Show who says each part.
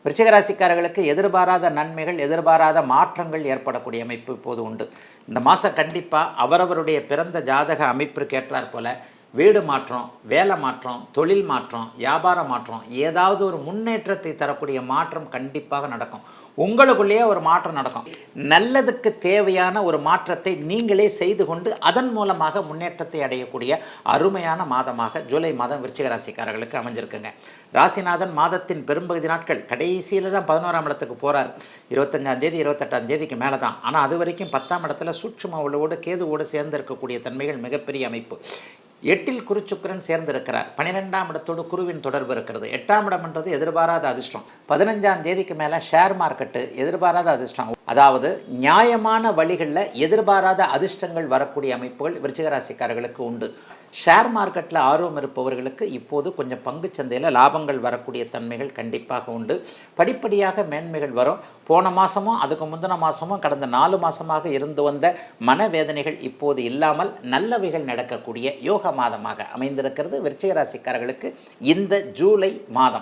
Speaker 1: விருச்சிக ராசிக்காரர்களுக்கு எதிர்பாராத நன்மைகள், எதிர்பாராத மாற்றங்கள் ஏற்படக்கூடிய அமைப்பு இப்போது உண்டு. இந்த மாதம் கண்டிப்பாக அவரவருடைய பிறந்த ஜாதக அமைப்பிற்கு ஏற்றாற் போல வீடு மாற்றம், வேலை மாற்றம், தொழில் மாற்றம், வியாபார மாற்றம், ஏதாவது ஒரு முன்னேற்றத்தை தரக்கூடிய மாற்றம் கண்டிப்பாக நடக்கும். உங்களுக்குள்ளேயே ஒரு மாற்றம் நடக்கும். நல்லதுக்கு தேவையான ஒரு மாற்றத்தை நீங்களே செய்து கொண்டு அதன் மூலமாக முன்னேற்றத்தை அடையக்கூடிய அருமையான மாதமாக ஜூலை மாதம் விருச்சிக ராசிக்காரர்களுக்கு அமைஞ்சிருக்குங்க. ராசிநாதன் மாதத்தின் பெரும்பகுதி நாட்கள் கடைசியில் தான் 11ஆம் இடத்துக்கு போகிறார். 25ஆம் தேதி 28ஆம் தேதிக்கு மேலே தான். ஆனால் அது வரைக்கும் 10ஆம் இடத்துல சூட்சும உளவோடு கேதுவோடு சேர்ந்து இருக்கக்கூடிய தன்மைகள் மிகப்பெரிய அமைப்பு. 8இல் குரு சுக்கிரன் சேர்ந்திருக்கிறார். 12ஆம் இடத்தோடு குருவின் தொடர்பு இருக்கிறது. 8ஆம் இடம் என்றது எதிர்பாராத அதிர்ஷ்டம். 15ஆம் தேதிக்கு மேலே ஷேர் மார்க்கெட்டு எதிர்பாராத அதிர்ஷ்டம். அதாவது நியாயமான வழிகளில் எதிர்பாராத அதிர்ஷ்டங்கள் வரக்கூடிய அமைப்புகள் விருச்சிக ராசிக்காரர்களுக்கு உண்டு. ஷேர் மார்க்கெட்டில் ஆர்வம் இருப்பவர்களுக்கு இப்போது கொஞ்சம் பங்குச்சந்தையில் லாபங்கள் வரக்கூடிய தன்மைகள் கண்டிப்பாக உண்டு. படிப்படியாக மேன்மைகள் வரும். போன மாதமும் அதுக்கு முந்தின மாதமும் கடந்த 4 மாதமாக இருந்து வந்த மனவேதனைகள் இப்போது இல்லாமல் நல்லவைகள் நடக்கக்கூடிய யோக மாதமாக அமைந்திருக்கிறது விருச்சிக ராசிக்காரர்களுக்கு இந்த ஜூலை மாதம்.